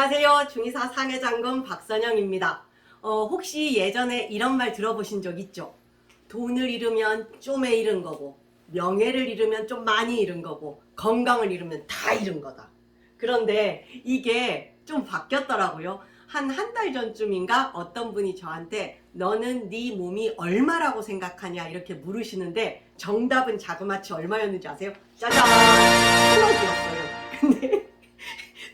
안녕하세요. 중의사 상해장군 박선영입니다. 혹시 예전에 이런 말 들어보신 적 있죠? 돈을 잃으면 좀에 잃은 거고, 명예를 잃으면 좀 많이 잃은 거고, 건강을 잃으면 다 잃은 거다. 그런데 이게 좀 바뀌었더라고요. 한 달 전쯤인가 어떤 분이 저한테 너는 네 몸이 얼마라고 생각하냐 이렇게 물으시는데 정답은 자그마치 얼마였는지 아세요? 짜잔! 1000억이었어요. 근데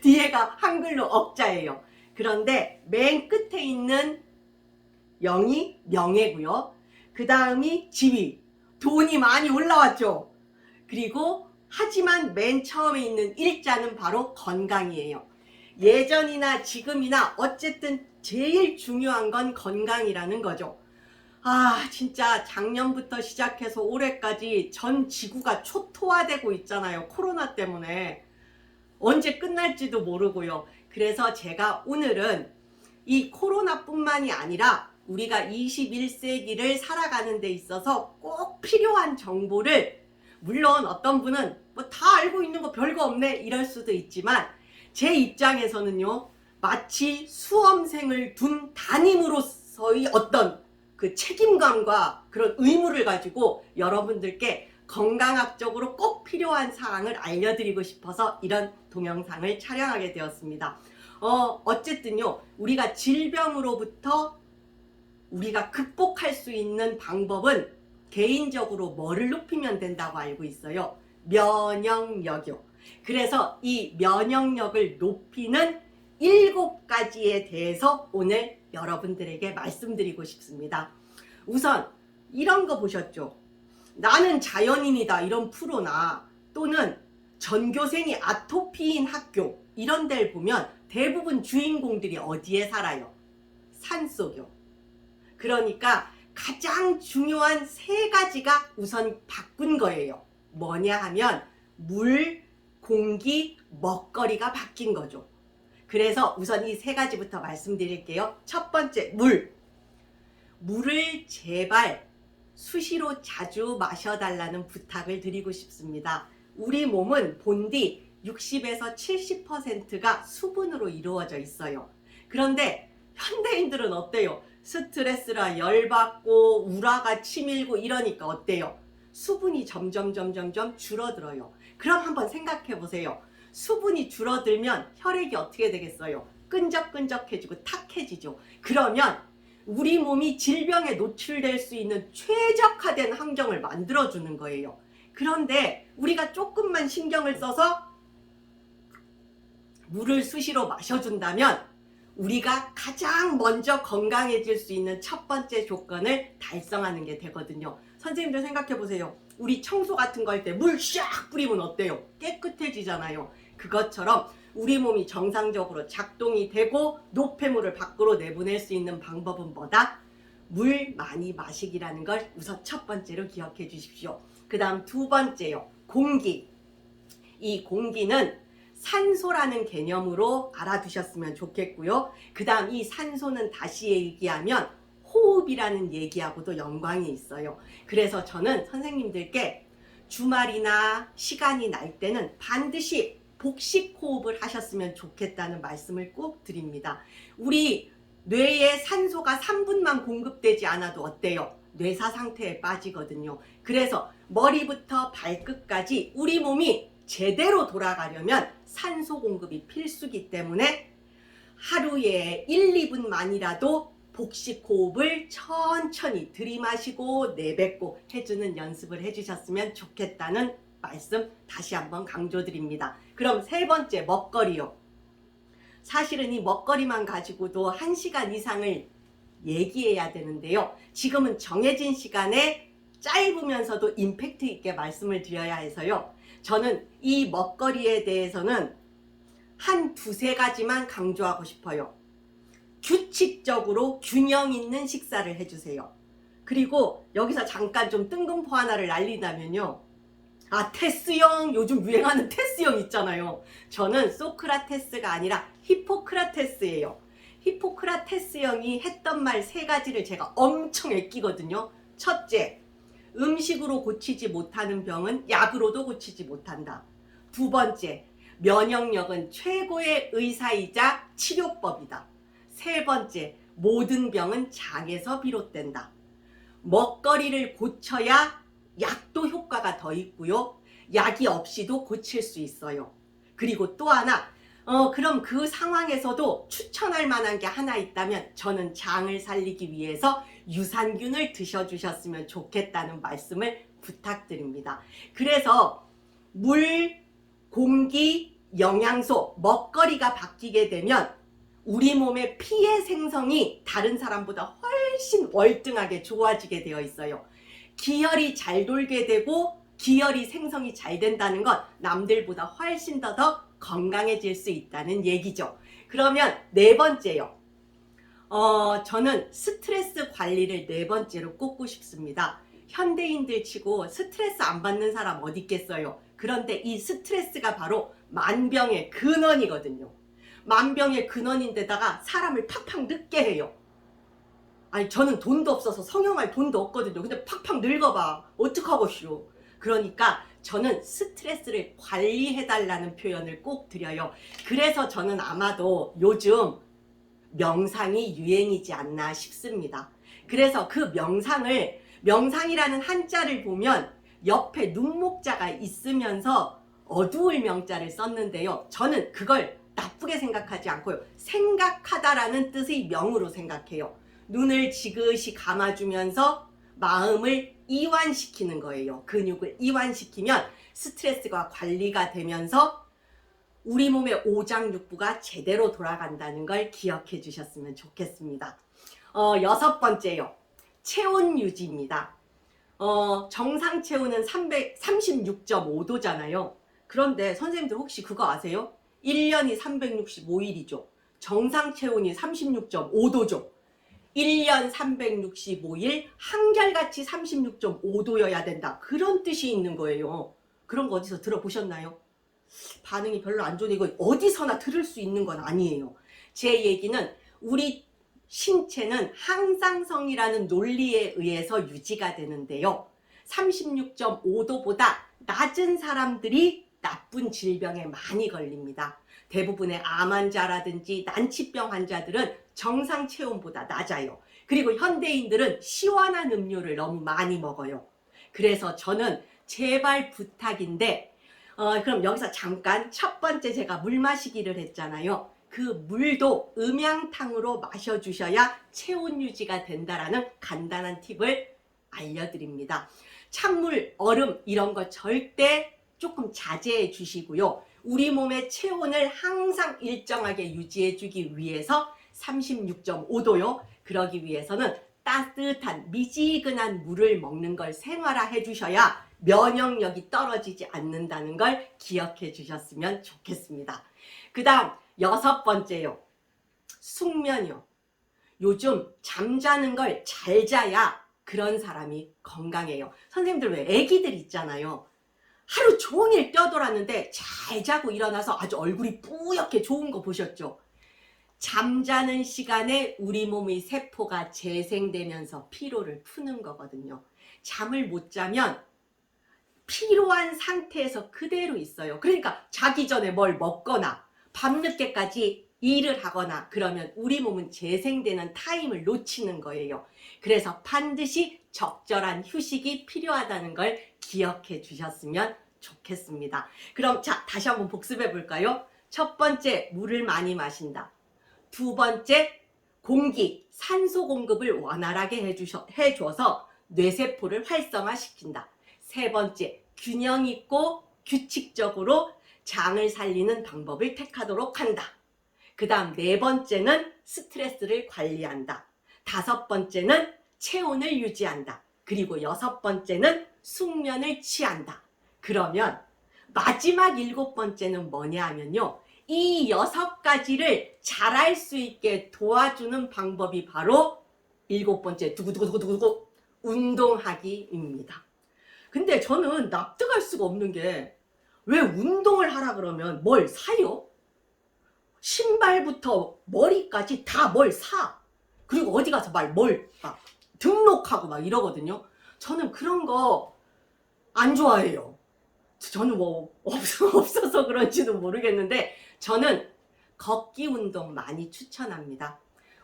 뒤에가 한글로 억자예요. 그런데 맨 끝에 있는 0이 명예고요. 그 다음이 지위. 돈이 많이 올라왔죠. 그리고 하지만 맨 처음에 있는 일자는 바로 건강이에요. 예전이나 지금이나 어쨌든 제일 중요한 건 건강이라는 거죠. 진짜 작년부터 시작해서 올해까지 전 지구가 초토화되고 있잖아요. 코로나 때문에. 언제 끝날지도 모르고요. 그래서 제가 오늘은 이 코로나뿐만이 아니라 우리가 21세기를 살아가는 데 있어서 꼭 필요한 정보를, 물론 어떤 분은 뭐 다 알고 있는 거 별거 없네 이럴 수도 있지만 제 입장에서는요, 마치 수험생을 둔 담임으로서의 어떤 그 책임감과 그런 의무를 가지고 여러분들께 건강학적으로 꼭 필요한 사항을 알려드리고 싶어서 이런 동영상을 촬영하게 되었습니다. 어쨌든요, 우리가 질병으로부터 우리가 극복할 수 있는 방법은 개인적으로 뭐를 높이면 된다고 알고 있어요? 면역력이요. 그래서 이 면역력을 높이는 7가지에 대해서 오늘 여러분들에게 말씀드리고 싶습니다. 우선 이런 거 보셨죠? 나는 자연인이다 이런 프로나 또는 전교생이 아토피인 학교 이런 데를 보면 대부분 주인공들이 어디에 살아요? 산속이요. 그러니까 가장 중요한 3가지가 우선 바꾼 거예요. 뭐냐 하면 물, 공기, 먹거리가 바뀐 거죠. 그래서 우선 이 3가지부터 말씀드릴게요. 첫 번째, 물. 물을 제발 수시로 자주 마셔달라는 부탁을 드리고 싶습니다. 우리 몸은 본디 60에서 70%가 수분으로 이루어져 있어요. 그런데 현대인들은 어때요? 스트레스라 열받고 우라가 치밀고 이러니까 어때요? 수분이 점점 줄어들어요. 그럼 한번 생각해 보세요. 수분이 줄어들면 혈액이 어떻게 되겠어요? 끈적끈적해지고 탁해지죠. 그러면 우리 몸이 질병에 노출될 수 있는 최적화된 환경을 만들어주는 거예요. 그런데 우리가 조금만 신경을 써서 물을 수시로 마셔준다면 우리가 가장 먼저 건강해질 수 있는 첫 번째 조건을 달성하는 게 되거든요. 선생님들 생각해 보세요. 우리 청소 같은 거 할 때 물 샥 뿌리면 어때요? 깨끗해지잖아요. 그것처럼 우리 몸이 정상적으로 작동이 되고 노폐물을 밖으로 내보낼 수 있는 방법은 뭐다? 물 많이 마시기라는 걸 우선 첫 번째로 기억해 주십시오. 그 다음 2번째요. 공기. 이 공기는 산소라는 개념으로 알아두셨으면 좋겠고요. 그 다음 이 산소는 다시 얘기하면 호흡이라는 얘기하고도 연관이 있어요. 그래서 저는 선생님들께 주말이나 시간이 날 때는 반드시 복식 호흡을 하셨으면 좋겠다는 말씀을 꼭 드립니다. 우리 뇌에 산소가 3분만 공급되지 않아도 어때요? 뇌사 상태에 빠지거든요. 그래서 머리부터 발끝까지 우리 몸이 제대로 돌아가려면 산소 공급이 필수기 때문에 하루에 1, 2분만이라도 복식 호흡을 천천히 들이마시고 내뱉고 해주는 연습을 해주셨으면 좋겠다는 말씀 다시 한번 강조드립니다. 그럼 3번째, 먹거리요. 사실은 이 먹거리만 가지고도 1시간 이상을 얘기해야 되는데요. 지금은 정해진 시간에 짧으면서도 임팩트 있게 말씀을 드려야 해서요. 저는 이 먹거리에 대해서는 한 2-3가지만 강조하고 싶어요. 규칙적으로 균형 있는 식사를 해주세요. 그리고 여기서 잠깐 좀 뜬금포 하나를 날리자면요. 테스형, 요즘 유행하는 테스형 있잖아요. 저는 소크라테스가 아니라 히포크라테스예요. 히포크라테스형이 했던 말 3가지를 제가 엄청 아끼거든요. 첫째, 음식으로 고치지 못하는 병은 약으로도 고치지 못한다. 2번째, 면역력은 최고의 의사이자 치료법이다. 세 번째, 모든 병은 장에서 비롯된다. 먹거리를 고쳐야 약도 효과가 더 있고요. 약이 없이도 고칠 수 있어요. 그리고 또 하나, 그럼 그 상황에서도 추천할 만한 게 하나 있다면 저는 장을 살리기 위해서 유산균을 드셔주셨으면 좋겠다는 말씀을 부탁드립니다. 그래서 물, 공기, 영양소, 먹거리가 바뀌게 되면 우리 몸의 피의 생성이 다른 사람보다 훨씬 월등하게 좋아지게 되어 있어요. 기혈이 잘 돌게 되고 기혈이 생성이 잘 된다는 건 남들보다 훨씬 더 건강해질 수 있다는 얘기죠. 그러면 네 번째요. 저는 스트레스 관리를 네 번째로 꼽고 싶습니다. 현대인들 치고 스트레스 안 받는 사람 어디 있겠어요. 그런데 이 스트레스가 바로 만병의 근원이거든요. 만병의 근원인데다가 사람을 팍팍 늙게 해요. 아니 저는 돈도 없어서 성형할 돈도 없거든요. 근데 팍팍 늙어봐. 어떡하겠슈. 그러니까 저는 스트레스를 관리해달라는 표현을 꼭 드려요. 그래서 저는 아마도 요즘 명상이 유행이지 않나 싶습니다. 그래서 그 명상이라는 한자를 보면 옆에 눈목자가 있으면서 어두울 명자를 썼는데요. 저는 그걸 나쁘게 생각하지 않고요. 생각하다라는 뜻의 명으로 생각해요. 눈을 지그시 감아주면서 마음을 이완시키는 거예요. 근육을 이완시키면 스트레스가 관리가 되면서 우리 몸의 오장육부가 제대로 돌아간다는 걸 기억해 주셨으면 좋겠습니다. 여섯 번째요. 체온 유지입니다. 정상 체온은 36.5도잖아요. 그런데 선생님들 혹시 그거 아세요? 1년이 365일이죠. 정상 체온이 36.5도죠. 1년 365일 한결같이 36.5도여야 된다. 그런 뜻이 있는 거예요. 그런 거 어디서 들어보셨나요? 반응이 별로 안 좋네. 이거 어디서나 들을 수 있는 건 아니에요. 제 얘기는 우리 신체는 항상성이라는 논리에 의해서 유지가 되는데요. 36.5도보다 낮은 사람들이 나쁜 질병에 많이 걸립니다. 대부분의 암 환자라든지 난치병 환자들은 정상 체온보다 낮아요. 그리고 현대인들은 시원한 음료를 너무 많이 먹어요. 그래서 저는 제발 부탁인데 그럼 여기서 잠깐 첫 번째 제가 물 마시기를 했잖아요. 그 물도 음양탕으로 마셔주셔야 체온 유지가 된다라는 간단한 팁을 알려드립니다. 찬물, 얼음 이런 거 절대 조금 자제해 주시고요. 우리 몸의 체온을 항상 일정하게 유지해 주기 위해서 36.5도요. 그러기 위해서는 따뜻한 미지근한 물을 먹는 걸 생활화해 주셔야 면역력이 떨어지지 않는다는 걸 기억해 주셨으면 좋겠습니다. 그 다음 여섯 번째요. 숙면이요. 요즘 잠자는 걸 잘 자야 그런 사람이 건강해요. 선생님들 왜 애기들 있잖아요. 하루 종일 뛰어돌았는데 잘 자고 일어나서 아주 얼굴이 뿌옇게 좋은 거 보셨죠? 잠자는 시간에 우리 몸의 세포가 재생되면서 피로를 푸는 거거든요. 잠을 못 자면 피로한 상태에서 그대로 있어요. 그러니까 자기 전에 뭘 먹거나 밤늦게까지 일을 하거나 그러면 우리 몸은 재생되는 타임을 놓치는 거예요. 그래서 반드시 적절한 휴식이 필요하다는 걸 기억해 주셨으면 좋겠습니다. 그럼 자, 다시 한번 복습해 볼까요? 첫 번째, 물을 많이 마신다. 두 번째, 공기, 산소 공급을 원활하게 해줘서 뇌세포를 활성화시킨다. 세 번째, 균형 있고 규칙적으로 장을 살리는 방법을 택하도록 한다. 그 다음 네 번째는 스트레스를 관리한다. 다섯 번째는 체온을 유지한다. 그리고 여섯 번째는 숙면을 취한다. 그러면 마지막 일곱 번째는 뭐냐 하면요. 이 여섯 가지를 잘할 수 있게 도와주는 방법이 바로 일곱 번째 두구두구두구두구 운동하기입니다. 근데 저는 납득할 수가 없는 게 왜 운동을 하라 그러면 뭘 사요? 신발부터 머리까지 다 뭘 사. 그리고 어디 가서 뭘 등록하고 막 이러거든요. 저는 그런 거 안 좋아해요. 저는 뭐 없어서 그런지도 모르겠는데 저는 걷기 운동 많이 추천합니다.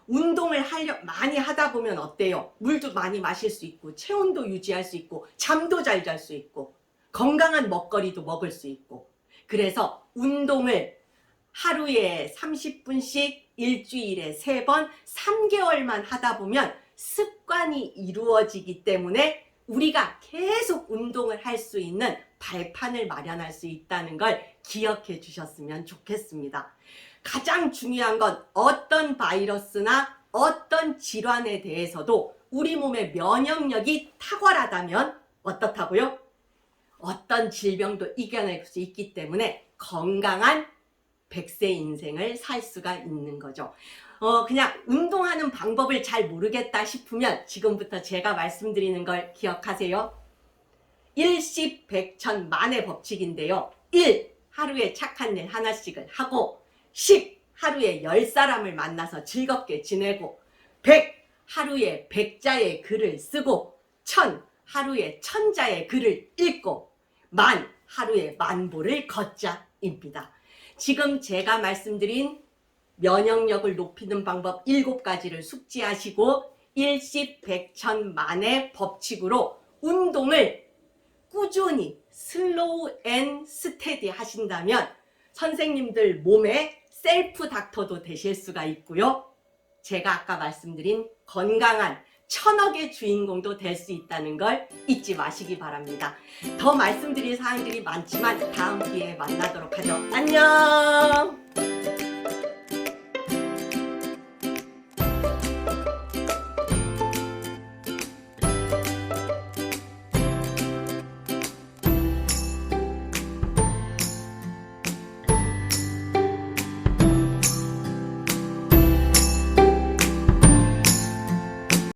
운동을 많이 하다 보면 어때요? 물도 많이 마실 수 있고 체온도 유지할 수 있고 잠도 잘 잘 수 있고 건강한 먹거리도 먹을 수 있고 그래서 운동을 하루에 30분씩 일주일에 3번 3개월만 하다 보면 습관이 이루어지기 때문에 우리가 계속 운동을 할 수 있는 발판을 마련할 수 있다는 걸 기억해 주셨으면 좋겠습니다. 가장 중요한 건 어떤 바이러스나 어떤 질환에 대해서도 우리 몸의 면역력이 탁월하다면 어떻다고요? 어떤 질병도 이겨낼 수 있기 때문에 건강한 100세 인생을 살 수가 있는 거죠. 그냥 운동하는 방법을 잘 모르겠다 싶으면 지금부터 제가 말씀드리는 걸 기억하세요. 일십 백천 만의 법칙인데요. 1. 하루에 착한 일 하나씩을 하고 10. 하루에 10사람을 만나서 즐겁게 지내고 100. 하루에 100자의 글을 쓰고 1000. 하루에 1000자의 글을 읽고 10,000. 하루에 10,000보를 걷자입니다. 지금 제가 말씀드린 면역력을 높이는 방법 7가지를 숙지하시고 일십 백천 만의 법칙으로 운동을 꾸준히 슬로우 앤 스테디 하신다면 선생님들 몸의 셀프 닥터도 되실 수가 있고요. 제가 아까 말씀드린 건강한 1000억의 주인공도 될 수 있다는 걸 잊지 마시기 바랍니다. 더 말씀드릴 사항들이 많지만 다음 기회에 만나도록 하죠. 안녕!